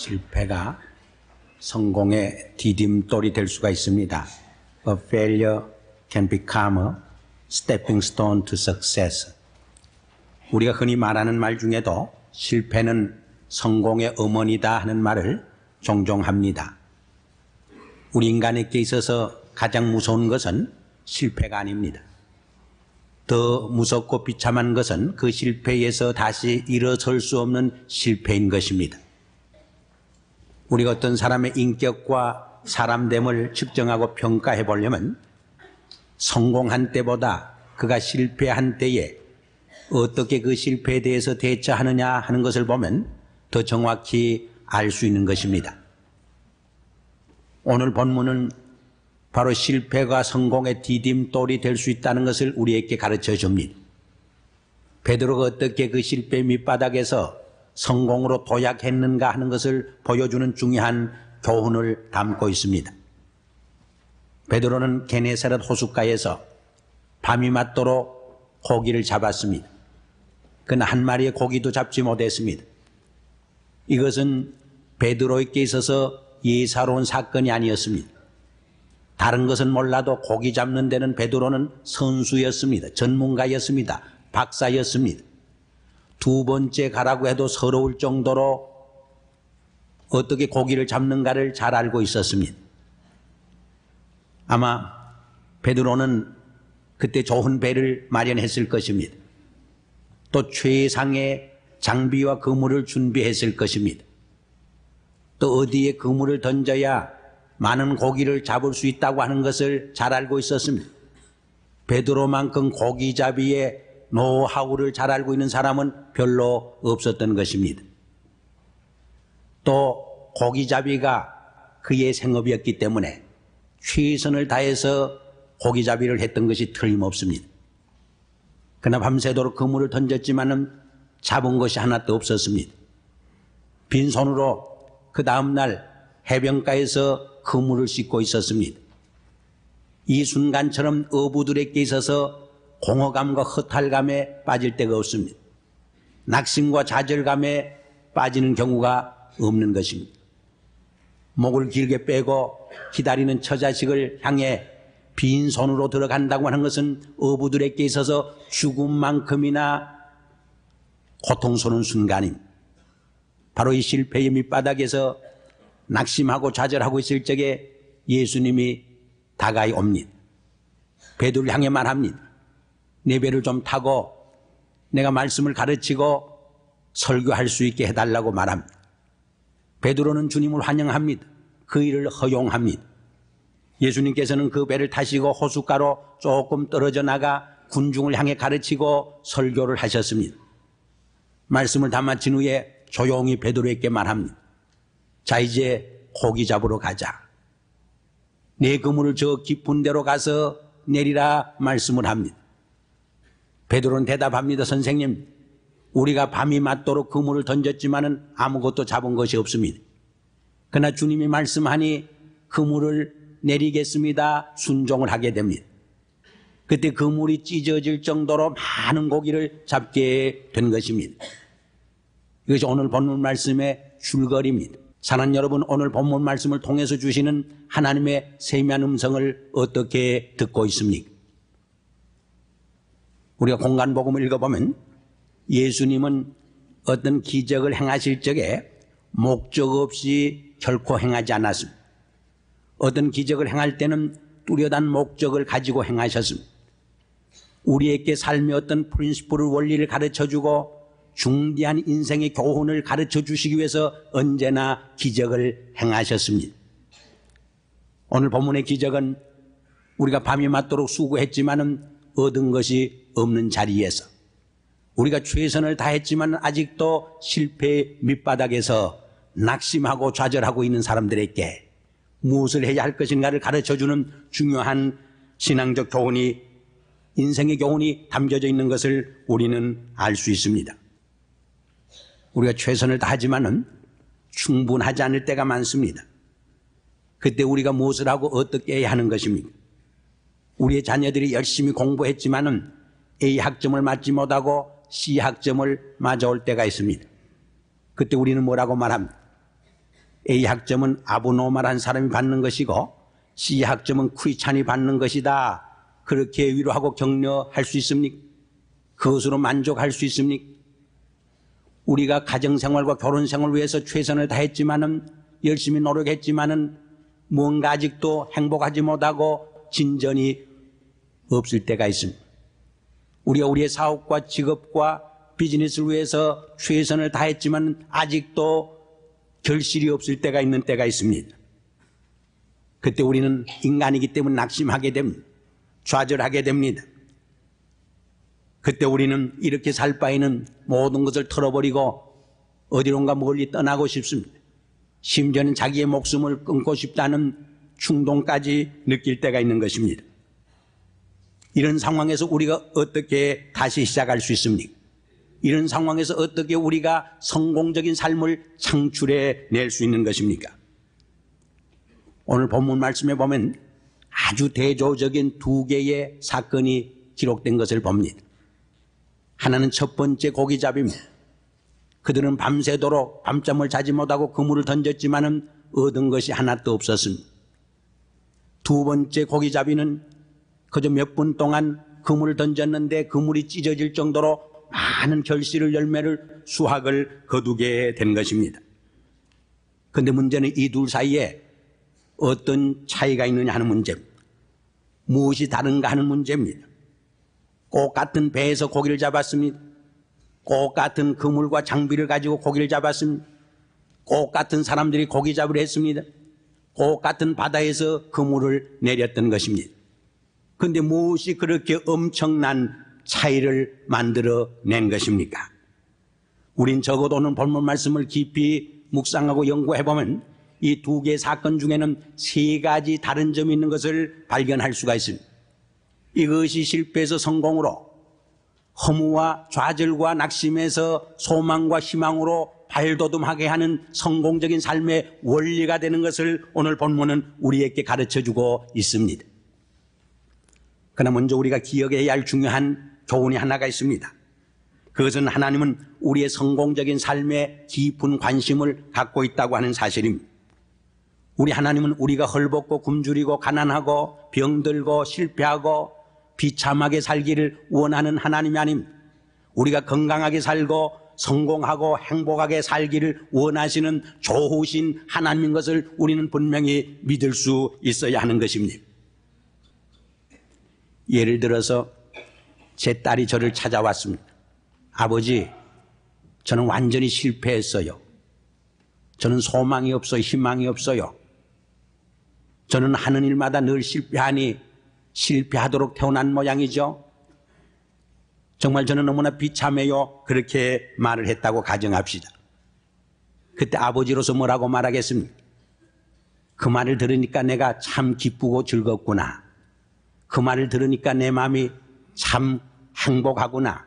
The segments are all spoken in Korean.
실패가 성공의 디딤돌이 될 수가 있습니다. A failure can become a stepping stone to success. 우리가 흔히 말하는 말 중에도 실패는 성공의 어머니다 하는 말을 종종 합니다. 우리 인간에게 있어서 가장 무서운 것은 실패가 아닙니다. 더 무섭고 비참한 것은 그 실패에서 다시 일어설 수 없는 실패인 것입니다. 우리가 어떤 사람의 인격과 사람됨을 측정하고 평가해 보려면 성공한 때보다 그가 실패한 때에 어떻게 그 실패에 대해서 대처하느냐 하는 것을 보면 더 정확히 알 수 있는 것입니다. 오늘 본문은 바로 실패가 성공의 디딤돌이 될 수 있다는 것을 우리에게 가르쳐 줍니다. 베드로가 어떻게 그 실패 밑바닥에서 성공으로 도약했는가 하는 것을 보여주는 중요한 교훈을 담고 있습니다. 베드로는 게네사렛 호숫가에서 밤이 맞도록 고기를 잡았습니다. 그러나 한 마리의 고기도 잡지 못했습니다. 이것은 베드로에게 있어서 예사로운 사건이 아니었습니다. 다른 것은 몰라도 고기 잡는 데는 베드로는 선수였습니다. 전문가였습니다. 박사였습니다. 두 번째 가라고 해도 서러울 정도로 어떻게 고기를 잡는가를 잘 알고 있었습니다. 아마 베드로는 그때 좋은 배를 마련했을 것입니다. 또 최상의 장비와 그물을 준비했을 것입니다. 또 어디에 그물을 던져야 많은 고기를 잡을 수 있다고 하는 것을 잘 알고 있었습니다. 베드로만큼 고기잡이의 노하우를 잘 알고 있는 사람은 별로 없었던 것입니다. 또 고기잡이가 그의 생업이었기 때문에 최선을 다해서 고기잡이를 했던 것이 틀림없습니다. 그러나 밤새도록 그물을 던졌지만은 잡은 것이 하나도 없었습니다. 빈손으로 그 다음날 해변가에서 그물을 씻고 있었습니다. 이 순간처럼 어부들에게 있어서 공허감과 허탈감에 빠질 데가 없습니다. 낙심과 좌절감에 빠지는 경우가 없는 것입니다. 목을 길게 빼고 기다리는 처자식을 향해 빈손으로 들어간다고 하는 것은 어부들에게 있어서 죽음만큼이나 고통스러운 순간입니다. 바로 이 실패의 밑바닥에서 낙심하고 좌절하고 있을 적에 예수님이 다가이 옵니다. 베드로를 향해 말합니다. 내 배를 좀 타고 내가 말씀을 가르치고 설교할 수 있게 해달라고 말합니다. 베드로는 주님을 환영합니다. 그 일을 허용합니다. 예수님께서는 그 배를 타시고 호숫가로 조금 떨어져 나가 군중을 향해 가르치고 설교를 하셨습니다. 말씀을 다 마친 후에 조용히 베드로에게 말합니다. 자, 이제 고기 잡으러 가자. 내 그물을 저 깊은 데로 가서 내리라 말씀을 합니다. 베드로는 대답합니다. 선생님, 우리가 밤이 맞도록 그물을 던졌지만은 아무것도 잡은 것이 없습니다. 그러나 주님이 말씀하니 그물을 내리겠습니다. 순종을 하게 됩니다. 그때 그물이 찢어질 정도로 많은 고기를 잡게 된 것입니다. 이것이 오늘 본문 말씀의 줄거리입니다. 사랑하는 여러분, 오늘 본문 말씀을 통해서 주시는 하나님의 세미한 음성을 어떻게 듣고 있습니까? 우리가 공간복음을 읽어보면 예수님은 어떤 기적을 행하실 적에 목적 없이 결코 행하지 않았습니다. 어떤 기적을 행할 때는 뚜렷한 목적을 가지고 행하셨습니다. 우리에게 삶의 어떤 프린시플을 원리를 가르쳐주고 중대한 인생의 교훈을 가르쳐 주시기 위해서 언제나 기적을 행하셨습니다. 오늘 본문의 기적은 우리가 밤이 맞도록 수고했지만은 얻은 것이 없는 자리에서 우리가 최선을 다했지만 아직도 실패의 밑바닥에서 낙심하고 좌절하고 있는 사람들에게 무엇을 해야 할 것인가를 가르쳐주는 중요한 신앙적 교훈이, 인생의 교훈이 담겨져 있는 것을 우리는 알 수 있습니다. 우리가 최선을 다하지만은 충분하지 않을 때가 많습니다. 그때 우리가 무엇을 하고 어떻게 해야 하는 것입니까? 우리의 자녀들이 열심히 공부했지만은 A 학점을 맞지 못하고 C 학점을 맞아올 때가 있습니다. 그때 우리는 뭐라고 말합니다? A 학점은 아브노말한 사람이 받는 것이고 C 학점은 크리스찬이 받는 것이다. 그렇게 위로하고 격려할 수 있습니까? 그것으로 만족할 수 있습니까? 우리가 가정생활과 결혼생활을 위해서 최선을 다했지만은 열심히 노력했지만은 뭔가 아직도 행복하지 못하고 진전이 없을 때가 있습니다. 우리가 우리의 사업과 직업과 비즈니스를 위해서 최선을 다했지만 아직도 결실이 없을 때가 있는 때가 있습니다. 그때 우리는 인간이기 때문에 낙심하게 됩니다. 좌절하게 됩니다. 그때 우리는 이렇게 살 바에는 모든 것을 털어버리고 어디론가 멀리 떠나고 싶습니다. 심지어는 자기의 목숨을 끊고 싶다는 충동까지 느낄 때가 있는 것입니다. 이런 상황에서 우리가 어떻게 다시 시작할 수 있습니까? 이런 상황에서 어떻게 우리가 성공적인 삶을 창출해 낼 수 있는 것입니까? 오늘 본문 말씀에 보면 아주 대조적인 두 개의 사건이 기록된 것을 봅니다. 하나는 첫 번째 고기잡이입니다. 그들은 밤새도록 밤잠을 자지 못하고 그물을 던졌지만은 얻은 것이 하나도 없었습니다. 두 번째 고기잡이는 그저 몇 분 동안 그물을 던졌는데 그물이 찢어질 정도로 많은 결실을 열매를 수확을 거두게 된 것입니다. 그런데 문제는 이 둘 사이에 어떤 차이가 있느냐 하는 문제입니다. 무엇이 다른가 하는 문제입니다. 꼭 같은 배에서 고기를 잡았습니다. 꼭 같은 그물과 장비를 가지고 고기를 잡았습니다. 꼭 같은 사람들이 고기 잡으려 했습니다. 꼭 같은 바다에서 그물을 내렸던 것입니다. 그런데 무엇이 그렇게 엄청난 차이를 만들어낸 것입니까? 우린 적어도 오늘 본문 말씀을 깊이 묵상하고 연구해보면 이 두 개의 사건 중에는 세 가지 다른 점이 있는 것을 발견할 수가 있습니다. 이것이 실패에서 성공으로, 허무와 좌절과 낙심에서 소망과 희망으로 발돋움하게 하는 성공적인 삶의 원리가 되는 것을 오늘 본문은 우리에게 가르쳐주고 있습니다. 그러나 먼저 우리가 기억해야 할 중요한 교훈이 하나가 있습니다. 그것은 하나님은 우리의 성공적인 삶에 깊은 관심을 갖고 있다고 하는 사실입니다. 우리 하나님은 우리가 헐벗고 굶주리고 가난하고 병들고 실패하고 비참하게 살기를 원하는 하나님이 아닙니다. 우리가 건강하게 살고 성공하고 행복하게 살기를 원하시는 좋으신 하나님인 것을 우리는 분명히 믿을 수 있어야 하는 것입니다. 예를 들어서 제 딸이 저를 찾아왔습니다. 아버지, 저는 완전히 실패했어요. 저는 소망이 없어요. 희망이 없어요. 저는 하는 일마다 늘 실패하니 실패하도록 태어난 모양이죠. 정말 저는 너무나 비참해요. 그렇게 말을 했다고 가정합시다. 그때 아버지로서 뭐라고 말하겠습니까? 그 말을 들으니까 내가 참 기쁘고 즐겁구나. 그 말을 들으니까 내 마음이 참 행복하구나.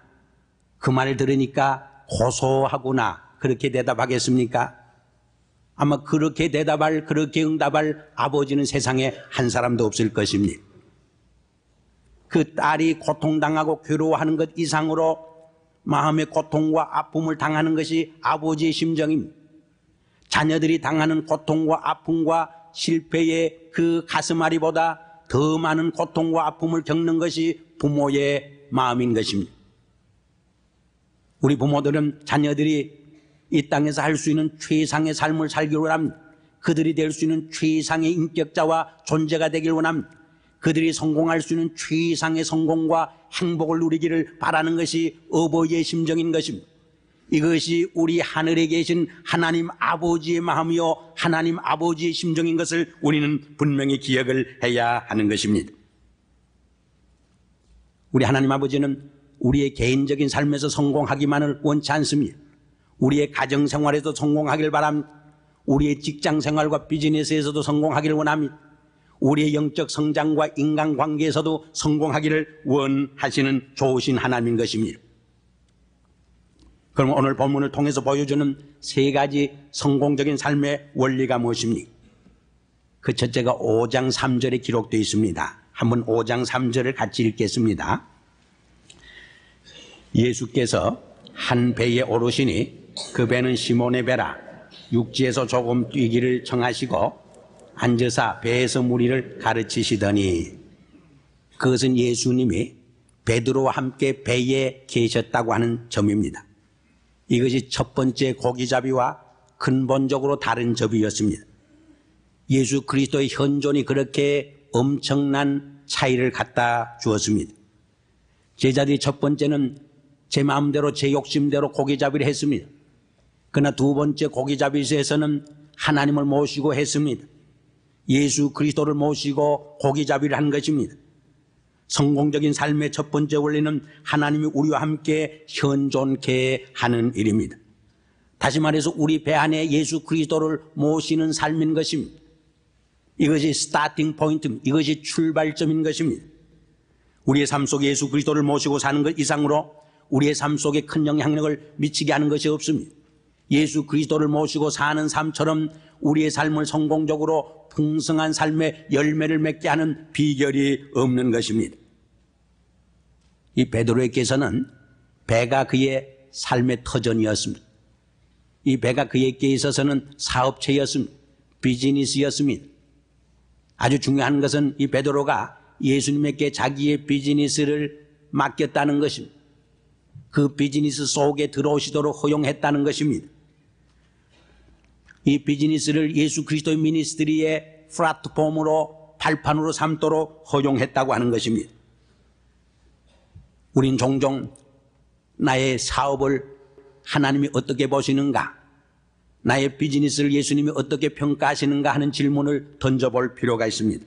그 말을 들으니까 고소하구나. 그렇게 대답하겠습니까? 아마 그렇게 대답할, 그렇게 응답할 아버지는 세상에 한 사람도 없을 것입니다. 그 딸이 고통당하고 괴로워하는 것 이상으로 마음의 고통과 아픔을 당하는 것이 아버지의 심정입니다. 자녀들이 당하는 고통과 아픔과 실패의 그 가슴앓이보다 더 많은 고통과 아픔을 겪는 것이 부모의 마음인 것입니다. 우리 부모들은 자녀들이 이 땅에서 할 수 있는 최상의 삶을 살기를 원합니다. 그들이 될 수 있는 최상의 인격자와 존재가 되길 원합니다. 그들이 성공할 수 있는 최상의 성공과 행복을 누리기를 바라는 것이 어버이의 심정인 것입니다. 이것이 우리 하늘에 계신 하나님 아버지의 마음이요 하나님 아버지의 심정인 것을 우리는 분명히 기억을 해야 하는 것입니다. 우리 하나님 아버지는 우리의 개인적인 삶에서 성공하기만을 원치 않습니다. 우리의 가정생활에도 성공하길 바랍니다. 우리의 직장생활과 비즈니스에서도 성공하기를 원합니다. 우리의 영적 성장과 인간관계에서도 성공하기를 원하시는 좋으신 하나님인 것입니다. 그럼 오늘 본문을 통해서 보여주는 세 가지 성공적인 삶의 원리가 무엇입니까? 그 첫째가 5장 3절에 기록되어 있습니다. 한번 5장 3절을 같이 읽겠습니다. 예수께서 한 배에 오르시니 그 배는 시몬의 배라. 육지에서 조금 뛰기를 청하시고 앉으사 배에서 무리를 가르치시더니, 그것은 예수님이 베드로와 함께 배에 계셨다고 하는 점입니다. 이것이 첫 번째 고기잡이와 근본적으로 다른 점이었습니다. 예수 그리스도의 현존이 그렇게 엄청난 차이를 갖다 주었습니다. 제자들이 첫 번째는 제 마음대로 제 욕심대로 고기잡이를 했습니다. 그러나 두 번째 고기잡이에서는 하나님을 모시고 했습니다. 예수 그리스도를 모시고 고기잡이를 한 것입니다. 성공적인 삶의 첫 번째 원리는 하나님이 우리와 함께 현존케 하는 일입니다. 다시 말해서 우리 배 안에 예수 그리스도를 모시는 삶인 것입니다. 이것이 스타팅 포인트입니다. 이것이 출발점인 것입니다. 우리의 삶 속에 예수 그리스도를 모시고 사는 것 이상으로 우리의 삶 속에 큰 영향력을 미치게 하는 것이 없습니다. 예수 그리스도를 모시고 사는 삶처럼 우리의 삶을 성공적으로 풍성한 삶의 열매를 맺게 하는 비결이 없는 것입니다. 이 베드로에게서는 배가 그의 삶의 터전이었습니다. 이 배가 그에게 있어서는 사업체였습니다. 비즈니스였습니다. 아주 중요한 것은 이 베드로가 예수님에게 자기의 비즈니스를 맡겼다는 것입니다. 그 비즈니스 속에 들어오시도록 허용했다는 것입니다. 이 비즈니스를 예수 그리스도의 미니스트리의 플랫폼으로 발판으로 삼도록 허용했다고 하는 것입니다. 우린 종종 나의 사업을 하나님이 어떻게 보시는가, 나의 비즈니스를 예수님이 어떻게 평가하시는가 하는 질문을 던져볼 필요가 있습니다.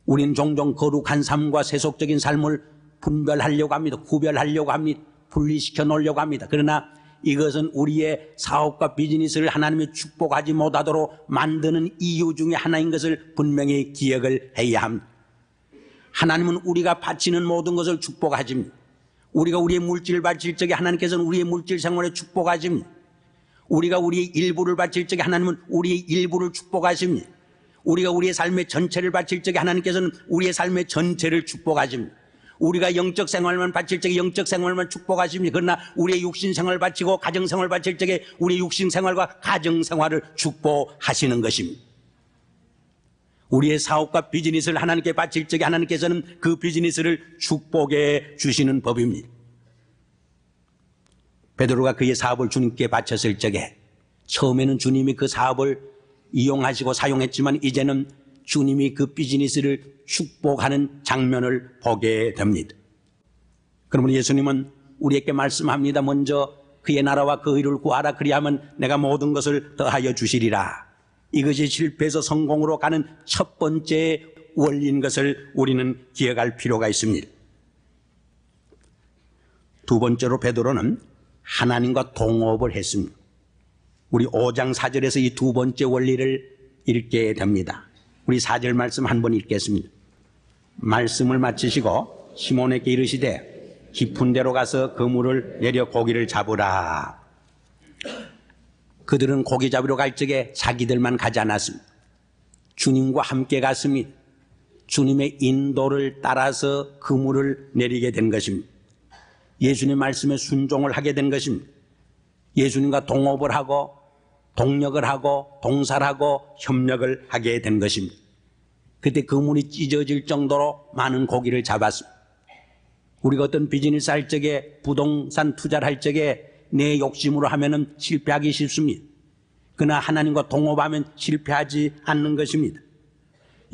우린 종종 거룩한 삶과 세속적인 삶을 분별하려고 합니다. 구별하려고 합니다. 분리시켜 놓으려고 합니다. 그러나 이것은 우리의 사업과 비즈니스를 하나님이 축복하지 못하도록 만드는 이유 중에 하나인 것을 분명히 기억을 해야 합니다. 하나님은 우리가 바치는 모든 것을 축복하십니다. 우리가 우리의 물질을 바칠 적에 하나님께서는 우리의 물질 생활에 축복하십니다. 우리가 우리의 일부를 바칠 적에 하나님은 우리의 일부를 축복하십니다. 우리가 우리의 삶의 전체를 바칠 적에 하나님께서는 우리의 삶의 전체를 축복하십니다. 우리가 영적 생활만 바칠 적에 영적 생활만 축복하십니다. 그러나 우리의 육신 생활을 바치고 가정 생활을 바칠 적에 우리의 육신 생활과 가정 생활을 축복하시는 것입니다. 우리의 사업과 비즈니스를 하나님께 바칠 적에 하나님께서는 그 비즈니스를 축복해 주시는 법입니다. 베드로가 그의 사업을 주님께 바쳤을 적에 처음에는 주님이 그 사업을 이용하시고 사용했지만 이제는 주님이 그 비즈니스를 축복하는 장면을 보게 됩니다. 그러면 예수님은 우리에게 말씀합니다. 먼저 그의 나라와 그 의를 구하라. 그리하면 내가 모든 것을 더하여 주시리라. 이것이 실패해서 성공으로 가는 첫 번째 원리인 것을 우리는 기억할 필요가 있습니다. 두 번째로 베드로는 하나님과 동업을 했습니다. 우리 5장 4절에서 이 두 번째 원리를 읽게 됩니다. 우리 4절 말씀 한번 읽겠습니다. 말씀을 마치시고 시몬에게 이르시되 깊은 데로 가서 그물을 내려 고기를 잡으라. 그들은 고기 잡으러 갈 적에 자기들만 가지 않았습니다. 주님과 함께 갔습니다. 주님의 인도를 따라서 그물을 내리게 된 것입니다. 예수님 말씀에 순종을 하게 된 것입니다. 예수님과 동업을 하고 동력을 하고 동사를 하고 협력을 하게 된 것입니다. 그때 그물이 찢어질 정도로 많은 고기를 잡았습니다. 우리가 어떤 비즈니스 할 적에 부동산 투자를 할 적에 내 욕심으로 하면은 실패하기 쉽습니다. 그러나 하나님과 동업하면 실패하지 않는 것입니다.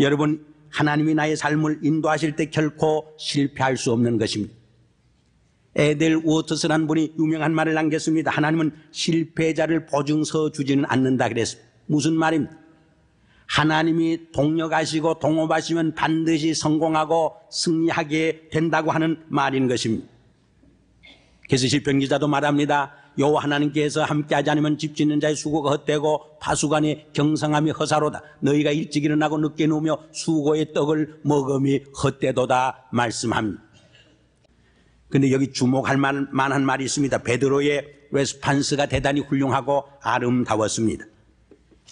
여러분, 하나님이 나의 삶을 인도하실 때 결코 실패할 수 없는 것입니다. 에델 워터스라는 분이 유명한 말을 남겼습니다. 하나님은 실패자를 보증서 주지는 않는다 그랬습니다. 무슨 말입니까? 하나님이 동력하시고 동업하시면 반드시 성공하고 승리하게 된다고 하는 말인 것입니다. 그래서 시편 기자도 말합니다. 여호와 하나님께서 함께하지 않으면 집 짓는 자의 수고가 헛되고 파수간의 경성함이 허사로다. 너희가 일찍 일어나고 늦게 누우며 수고의 떡을 먹음이 헛되도다 말씀합니다. 그런데 여기 주목할 만한 말이 있습니다. 베드로의 레스판스가 대단히 훌륭하고 아름다웠습니다.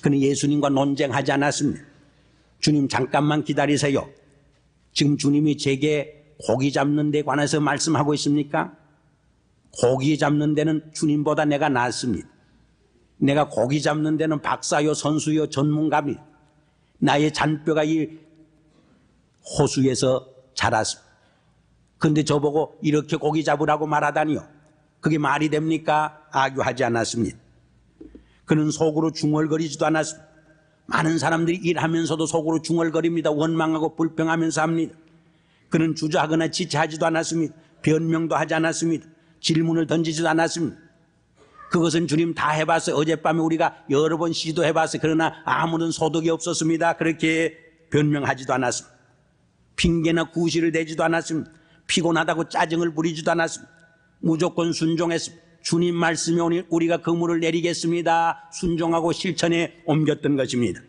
그는 예수님과 논쟁하지 않았습니다. 주님 잠깐만 기다리세요. 지금 주님이 제게 고기 잡는 데 관해서 말씀하고 있습니까? 고기 잡는 데는 주님보다 내가 낫습니다. 내가 고기 잡는 데는 박사요 선수요 전문가입니다. 나의 잔뼈가 이 호수에서 자랐습니다. 그런데 저보고 이렇게 고기 잡으라고 말하다니요. 그게 말이 됩니까? 악유하지 않았습니다. 그는 속으로 중얼거리지도 않았습니다. 많은 사람들이 일하면서도 속으로 중얼거립니다. 원망하고 불평하면서 합니다. 그는 주저하거나 지체하지도 않았습니다. 변명도 하지 않았습니다. 질문을 던지지도 않았습니다. 그것은 주님 다 해봤어요. 어젯밤에 우리가 여러 번 시도해봤어요. 그러나 아무런 소득이 없었습니다. 그렇게 변명하지도 않았습니다. 핑계나 구실을 대지도 않았습니다. 피곤하다고 짜증을 부리지도 않았습니다. 무조건 순종했습니다. 주님 말씀이 오니 우리가 그물을 내리겠습니다. 순종하고 실천에 옮겼던 것입니다.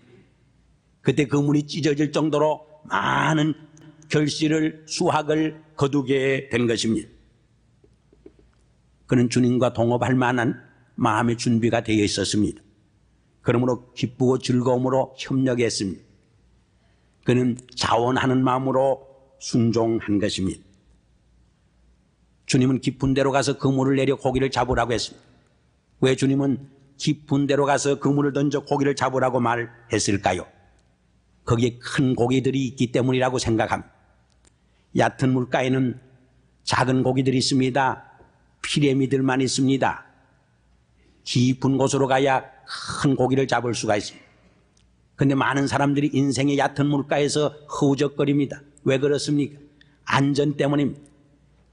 그때 그물이 찢어질 정도로 많은 결실을 수확을 거두게 된 것입니다. 그는 주님과 동업할 만한 마음의 준비가 되어 있었습니다. 그러므로 기쁘고 즐거움으로 협력했습니다. 그는 자원하는 마음으로 순종한 것입니다. 주님은 깊은 데로 가서 그물을 내려 고기를 잡으라고 했습니다. 왜 주님은 깊은 데로 가서 그물을 던져 고기를 잡으라고 말했을까요? 거기에 큰 고기들이 있기 때문이라고 생각합니다. 얕은 물가에는 작은 고기들이 있습니다. 피레미들만 있습니다. 깊은 곳으로 가야 큰 고기를 잡을 수가 있습니다. 그런데 많은 사람들이 인생의 얕은 물가에서 허우적거립니다. 왜 그렇습니까? 안전 때문입니다.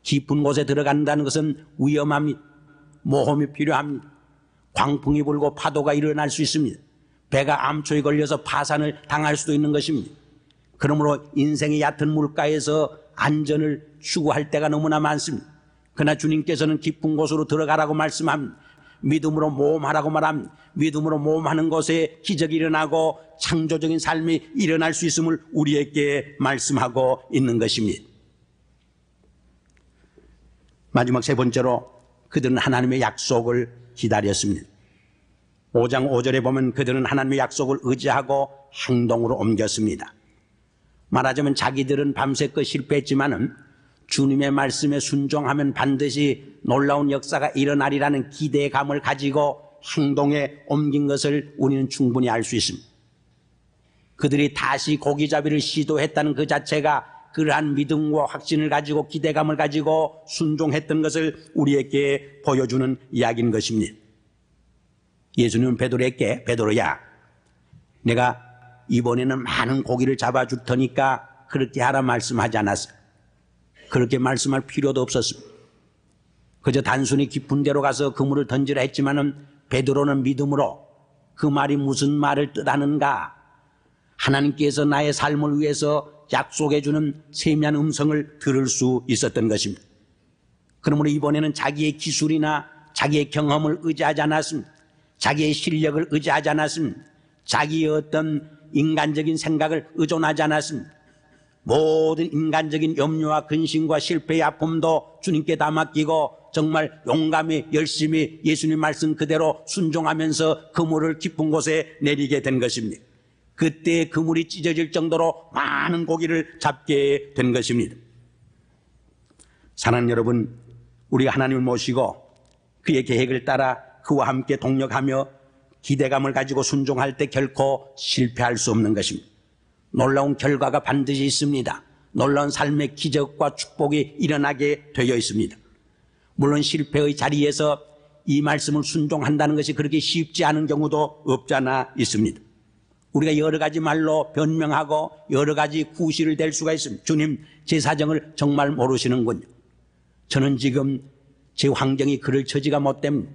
깊은 곳에 들어간다는 것은 위험합니다. 모험이 필요합니다. 광풍이 불고 파도가 일어날 수 있습니다. 배가 암초에 걸려서 파산을 당할 수도 있는 것입니다. 그러므로 인생의 얕은 물가에서 안전을 추구할 때가 너무나 많습니다. 그러나 주님께서는 깊은 곳으로 들어가라고 말씀합니다. 믿음으로 모험하라고 말합니다. 믿음으로 모험하는 곳에 기적이 일어나고 창조적인 삶이 일어날 수 있음을 우리에게 말씀하고 있는 것입니다. 마지막 세 번째로 그들은 하나님의 약속을 기다렸습니다. 5장 5절에 보면 그들은 하나님의 약속을 의지하고 행동으로 옮겼습니다. 말하자면 자기들은 밤새껏 실패했지만은 주님의 말씀에 순종하면 반드시 놀라운 역사가 일어나리라는 기대감을 가지고 행동에 옮긴 것을 우리는 충분히 알 수 있습니다. 그들이 다시 고기잡이를 시도했다는 그 자체가 그러한 믿음과 확신을 가지고 기대감을 가지고 순종했던 것을 우리에게 보여주는 이야기인 것입니다. 예수님은 베드로에게 베드로야 내가 이번에는 많은 고기를 잡아줄 테니까 그렇게 하라 말씀하지 않았어요. 그렇게 말씀할 필요도 없었습니다. 그저 단순히 깊은 데로 가서 그물을 던지라 했지만은 베드로는 믿음으로 그 말이 무슨 말을 뜻하는가 하나님께서 나의 삶을 위해서 약속해 주는 세미한 음성을 들을 수 있었던 것입니다. 그러므로 이번에는 자기의 기술이나 자기의 경험을 의지하지 않았습니다. 자기의 실력을 의지하지 않았습니다. 자기의 어떤 인간적인 생각을 의존하지 않았습니다. 모든 인간적인 염려와 근심과 실패의 아픔도 주님께 다 맡기고 정말 용감히 열심히 예수님 말씀 그대로 순종하면서 그물을 깊은 곳에 내리게 된 것입니다. 그때 그물이 찢어질 정도로 많은 고기를 잡게 된 것입니다. 사랑하는 여러분, 우리가 하나님을 모시고 그의 계획을 따라 그와 함께 동력하며 기대감을 가지고 순종할 때 결코 실패할 수 없는 것입니다. 놀라운 결과가 반드시 있습니다. 놀라운 삶의 기적과 축복이 일어나게 되어 있습니다. 물론 실패의 자리에서 이 말씀을 순종한다는 것이 그렇게 쉽지 않은 경우도 없지 않아 있습니다. 우리가 여러 가지 말로 변명하고 여러 가지 구실을 댈 수가 있습니다. 주님, 제 사정을 정말 모르시는군요. 저는 지금 제 환경이 그럴 처지가 못 됩니다.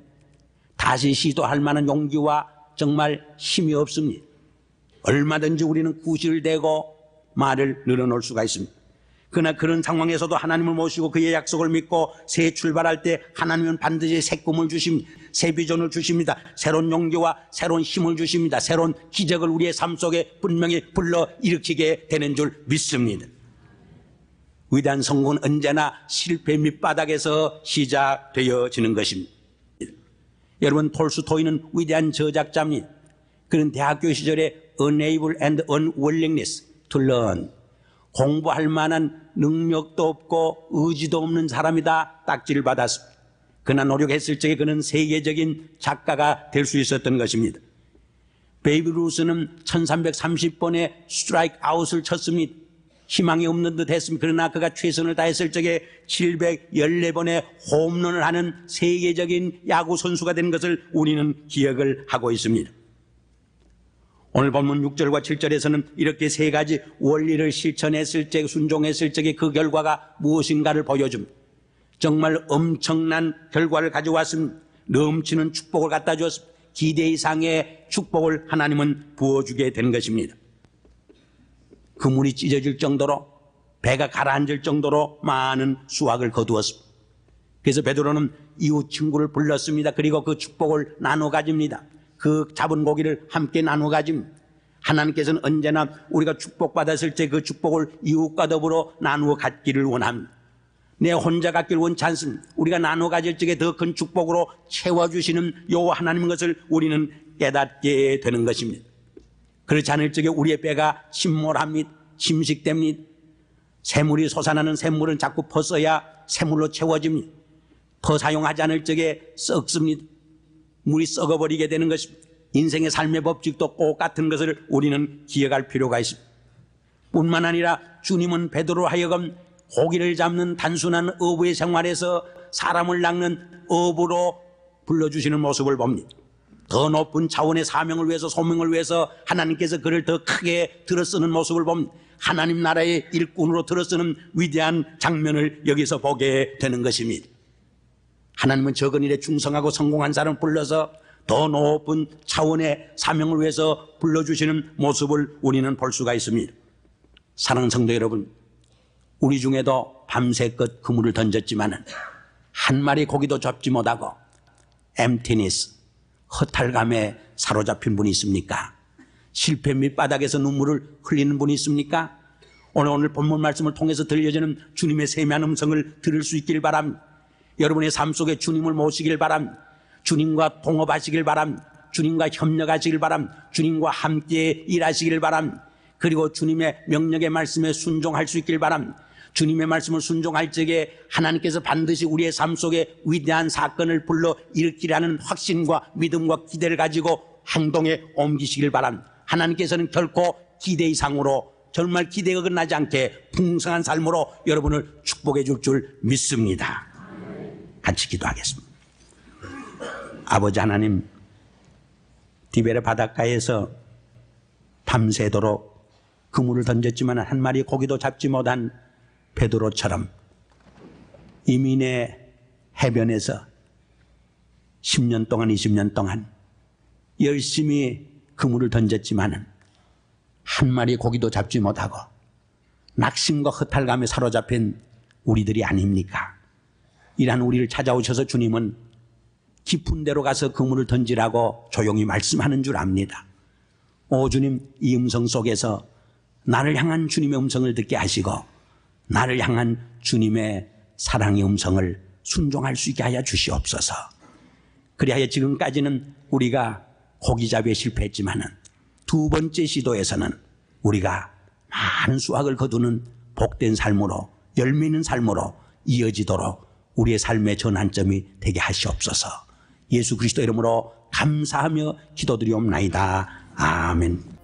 다시 시도할 만한 용기와 정말 힘이 없습니다. 얼마든지 우리는 구실을 대고 말을 늘어놓을 수가 있습니다. 그러나 그런 상황에서도 하나님을 모시고 그의 약속을 믿고 새 출발할 때 하나님은 반드시 새 꿈을 주십니다. 새 비전을 주십니다. 새로운 용기와 새로운 힘을 주십니다. 새로운 기적을 우리의 삶 속에 분명히 불러일으키게 되는 줄 믿습니다. 위대한 성공은 언제나 실패 밑바닥에서 시작되어지는 것입니다. 여러분, 톨스토이는 위대한 저작자입니다. 그는 대학교 시절에 unable and unwillingness to learn, 공부할 만한 능력도 없고 의지도 없는 사람이다 딱지를 받았습니다. 그러나 노력했을 적에 그는 세계적인 작가가 될 수 있었던 것입니다. 베이브 루스는 1330번의 스트라이크 아웃을 쳤습니다. 희망이 없는 듯 했습니다. 그러나 그가 최선을 다했을 적에 714번의 홈런을 하는 세계적인 야구 선수가 된 것을 우리는 기억을 하고 있습니다. 오늘 본문 6절과 7절에서는 이렇게 세 가지 원리를 실천했을 적, 순종했을 적에 그 결과가 무엇인가를 보여줍니다. 정말 엄청난 결과를 가져왔습니다. 넘치는 축복을 갖다 주었습니다. 기대 이상의 축복을 하나님은 부어주게 된 것입니다. 그물이 찢어질 정도로, 배가 가라앉을 정도로 많은 수확을 거두었습니다. 그래서 베드로는 이웃 친구를 불렀습니다. 그리고 그 축복을 나눠 가집니다. 그 잡은 고기를 함께 나눠 가집니다. 하나님께서는 언제나 우리가 축복받았을 때 그 축복을 이웃과 더불어 나누어 갖기를 원합니다. 내 혼자 갖기를 원치 않습니다. 우리가 나눠 가질 적에 더 큰 축복으로 채워주시는 여호와 하나님인 것을 우리는 깨닫게 되는 것입니다. 그렇지 않을 적에 우리의 배가 침몰합니다. 침식됩니다. 샘물이 솟아나는 샘물은 자꾸 퍼서야 샘물로 채워집니다. 퍼 사용하지 않을 적에 썩습니다. 물이 썩어버리게 되는 것입니다. 인생의 삶의 법칙도 똑같은 것을 우리는 기억할 필요가 있습니다. 뿐만 아니라 주님은 베드로로 하여금 고기를 잡는 단순한 어부의 생활에서 사람을 낚는 어부로 불러주시는 모습을 봅니다. 더 높은 차원의 사명을 위해서, 소명을 위해서 하나님께서 그를 더 크게 들어쓰는 모습을 봅니다. 하나님 나라의 일꾼으로 들어쓰는 위대한 장면을 여기서 보게 되는 것입니다. 하나님은 적은 일에 충성하고 성공한 사람을 불러서 더 높은 차원의 사명을 위해서 불러주시는 모습을 우리는 볼 수가 있습니다. 사랑하는 성도 여러분, 우리 중에도 밤새껏 그물을 던졌지만 한 마리 고기도 잡지 못하고 emptiness, 허탈감에 사로잡힌 분이 있습니까? 실패 밑바닥에서 눈물을 흘리는 분이 있습니까? 오늘 본문 말씀을 통해서 들려지는 주님의 세미한 음성을 들을 수 있길 바랍니다. 여러분의 삶 속에 주님을 모시길 바랍니다. 주님과 동업하시길 바랍니다. 주님과 협력하시길 바랍니다. 주님과 함께 일하시길 바랍니다. 그리고 주님의 명령의 말씀에 순종할 수 있길 바랍니다. 주님의 말씀을 순종할 적에 하나님께서 반드시 우리의 삶 속에 위대한 사건을 불러 일으키라는 확신과 믿음과 기대를 가지고 행동에 옮기시길 바랍니다. 하나님께서는 결코 기대 이상으로, 정말 기대가 끝나지 않게 풍성한 삶으로 여러분을 축복해 줄 줄 믿습니다. 같이 기도하겠습니다. 아버지 하나님, 디베레 바닷가에서 밤새도록 그물을 던졌지만 한 마리 고기도 잡지 못한 베드로처럼 이민의 해변에서 10년 동안 20년 동안 열심히 그물을 던졌지만 한 마리 고기도 잡지 못하고 낙심과 허탈감에 사로잡힌 우리들이 아닙니까? 이러한 우리를 찾아오셔서 주님은 깊은 데로 가서 그물을 던지라고 조용히 말씀하는 줄 압니다. 오 주님, 이 음성 속에서 나를 향한 주님의 음성을 듣게 하시고 나를 향한 주님의 사랑의 음성을 순종할 수 있게 하여 주시옵소서. 그리하여 지금까지는 우리가 고기잡이에 실패했지만 두 번째 시도에서는 우리가 많은 수확을 거두는 복된 삶으로, 열매 있는 삶으로 이어지도록 우리의 삶의 전환점이 되게 하시옵소서. 예수 그리스도 이름으로 감사하며 기도드리옵나이다. 아멘.